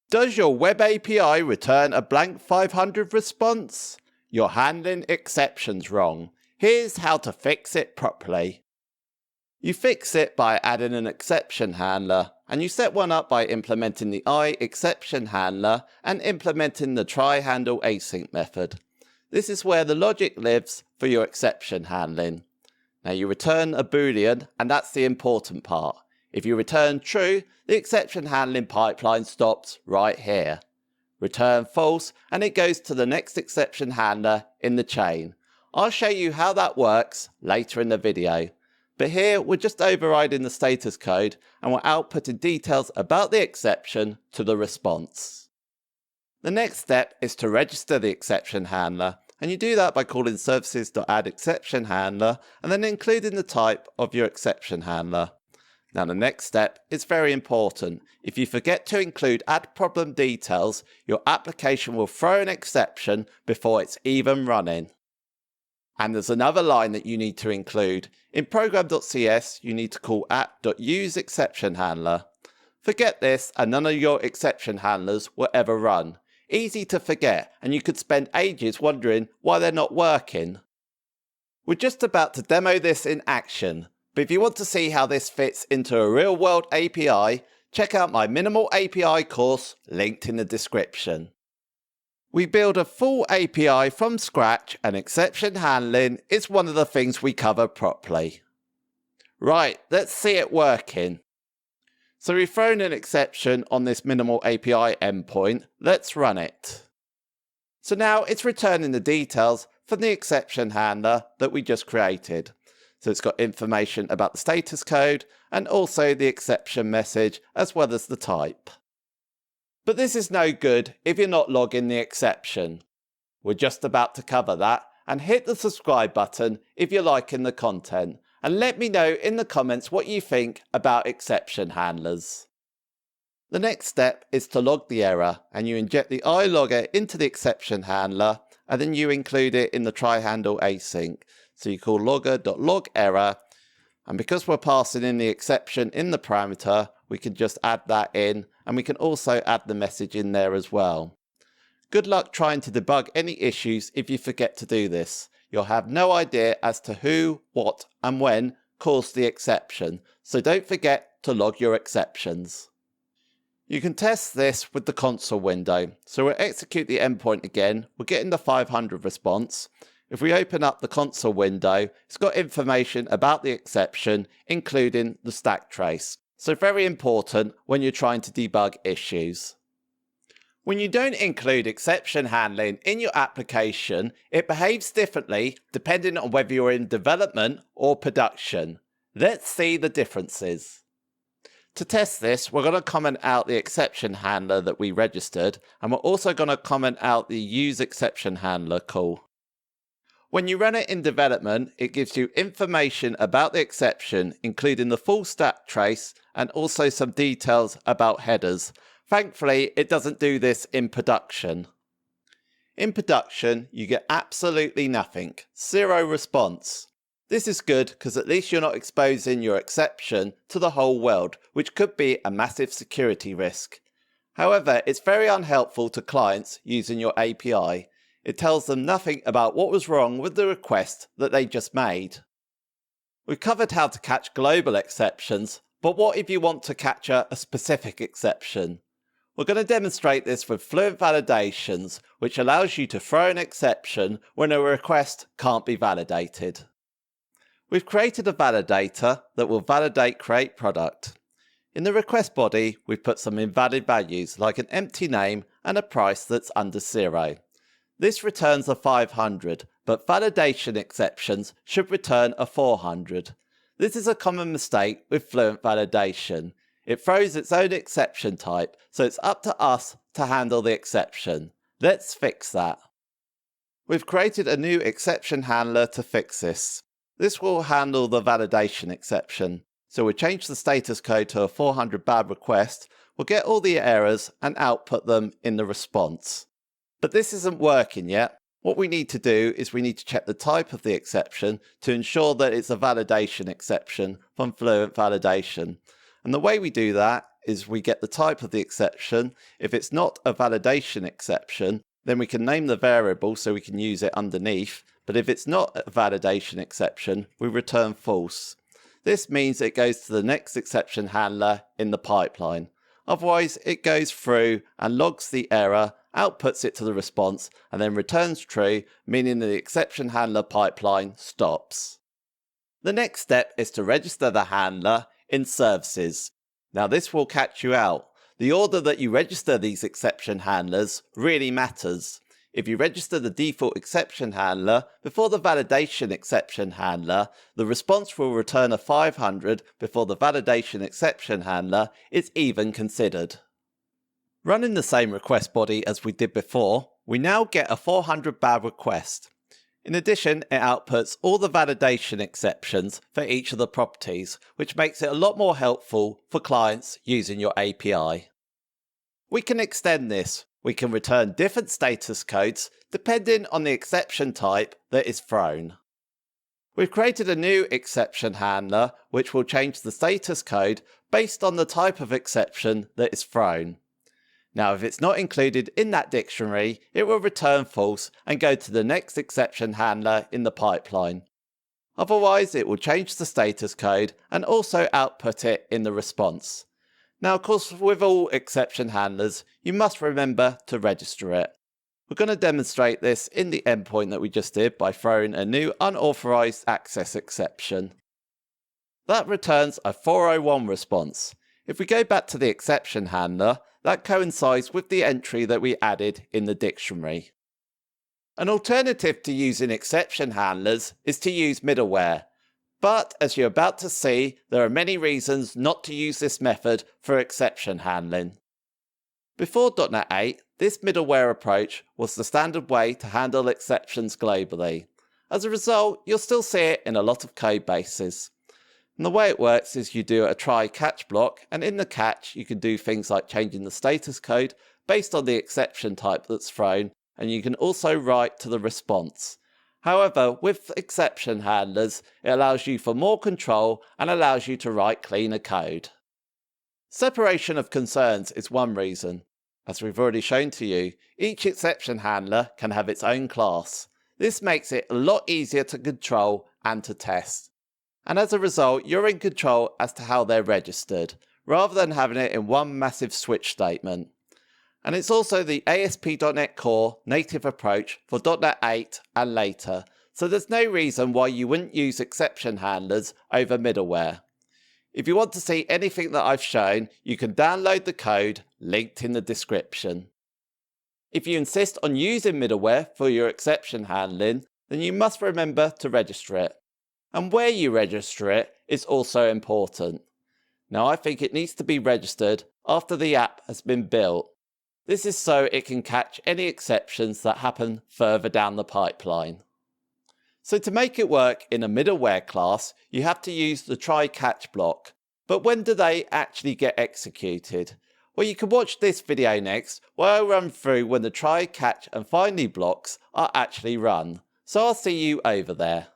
Does your web API return a blank 500 response? You're handling exceptions wrong. Here's how to fix it properly. You fix it by adding an exception handler, and you set one up by implementing the exception handler and implementing the try handle async method. This is where the logic lives for your exception handling. Now you return a boolean, and that's the important part. If you return true, the exception handling pipeline stops right here. Return false, and it goes to the next exception handler in the chain. I'll show you how that works later in the video. But here we're just overriding the status code, and we're outputting details about the exception to the response. The next step is to register the exception handler, and you do that by calling services.addExceptionHandler and then including the type of your exception handler. Now the next step is very important. If you forget to include add problem details, your application will throw an exception before it's even running. And there's another line that you need to include. In program.cs, you need to call app.useExceptionHandler. Forget this and none of your exception handlers will ever run. Easy to forget, and you could spend ages wondering why they're not working. We're just about to demo this in action. But if you want to see how this fits into a real-world API, check out my Minimal API course linked in the description. We build a full API from scratch, and exception handling is one of the things we cover properly. Right, let's see it working. So we've thrown an exception on this Minimal API endpoint. Let's run it. So now it's returning the details from the exception handler that we just created. So it's got information about the status code and also the exception message as well as the type. But this is no good if you're not logging the exception. We're just about to cover that, and hit the subscribe button if you're liking the content, and let me know in the comments what you think about exception handlers. The next step is to log the error, and you inject the iLogger into the exception handler and then you include it in the try handle async. So you call logger.logError, and because we're passing in the exception in the parameter, we can just add that in, and we can also add the message in there as well. Good luck trying to debug any issues if you forget to do this. You'll have no idea as to who, what, and when caused the exception, so don't forget to log your exceptions. You can test this with the console window. So we'll execute the endpoint again, we're getting the 500 response. If we open up the console window, it's got information about the exception, including the stack trace. So very important when you're trying to debug issues. When you don't include exception handling in your application, it behaves differently depending on whether you're in development or production. Let's see the differences. To test this, we're going to comment out the exception handler that we registered, and we're also going to comment out the useExceptionHandler call. When you run it in development, it gives you information about the exception, including the full stack trace and also some details about headers. Thankfully, it doesn't do this in production. In production, you get absolutely nothing, zero response. This is good because at least you're not exposing your exception to the whole world, which could be a massive security risk. However, it's very unhelpful to clients using your API. It tells them nothing about what was wrong with the request that they just made. We've covered how to catch global exceptions, but what if you want to capture a specific exception? We're going to demonstrate this with Fluent Validations, which allows you to throw an exception when a request can't be validated. We've created a validator that will validate create product. In the request body, we've put some invalid values like an empty name and a price that's under 0. This returns a 500, but validation exceptions should return a 400. This is a common mistake with Fluent Validation. It throws its own exception type, so it's up to us to handle the exception. Let's fix that. We've created a new exception handler to fix this. This will handle the validation exception. So we'll change the status code to a 400 bad request, we'll get all the errors and output them in the response. But this isn't working yet. What we need to do is we need to check the type of the exception to ensure that it's a validation exception from Fluent Validation. And the way we do that is we get the type of the exception. If it's not a validation exception, then we can name the variable so we can use it underneath. But if it's not a validation exception, we return false. This means it goes to the next exception handler in the pipeline. Otherwise, it goes through and logs the error, outputs it to the response, and then returns true, meaning the exception handler pipeline stops. The next step is to register the handler in services. Now this will catch you out. The order that you register these exception handlers really matters. If you register the default exception handler before the validation exception handler, the response will return a 500 before the validation exception handler is even considered. Running the same request body as we did before, we now get a 400 bad request. In addition, it outputs all the validation exceptions for each of the properties, which makes it a lot more helpful for clients using your API. We can extend this. We can return different status codes depending on the exception type that is thrown. We've created a new exception handler which will change the status code based on the type of exception that is thrown. Now, if it's not included in that dictionary, it will return false and go to the next exception handler in the pipeline. Otherwise, it will change the status code and also output it in the response. Now, of course, with all exception handlers, you must remember to register it. We're going to demonstrate this in the endpoint that we just did by throwing a new unauthorized access exception. That returns a 401 response. If we go back to the exception handler, that coincides with the entry that we added in the dictionary. An alternative to using exception handlers is to use middleware. But as you're about to see, there are many reasons not to use this method for exception handling. Before .NET 8, this middleware approach was the standard way to handle exceptions globally. As a result, you'll still see it in a lot of code bases. And the way it works is you do a try-catch block, and in the catch you can do things like changing the status code based on the exception type that's thrown, and you can also write to the response. However, with exception handlers, it allows you for more control and allows you to write cleaner code. Separation of concerns is one reason. As we've already shown to you, each exception handler can have its own class. This makes it a lot easier to control and to test. And as a result, you're in control as to how they're registered, rather than having it in one massive switch statement. And it's also the ASP.NET Core native approach for .NET 8 and later, so there's no reason why you wouldn't use exception handlers over middleware. If you want to see anything that I've shown, you can download the code linked in the description. If you insist on using middleware for your exception handling, then you must remember to register it. And where you register it is also important. Now, I think it needs to be registered after the app has been built. This is so it can catch any exceptions that happen further down the pipeline. So to make it work in a middleware class, you have to use the try-catch block. But when do they actually get executed? Well, you can watch this video next, where I run through when the try, catch and finally blocks are actually run. So I'll see you over there.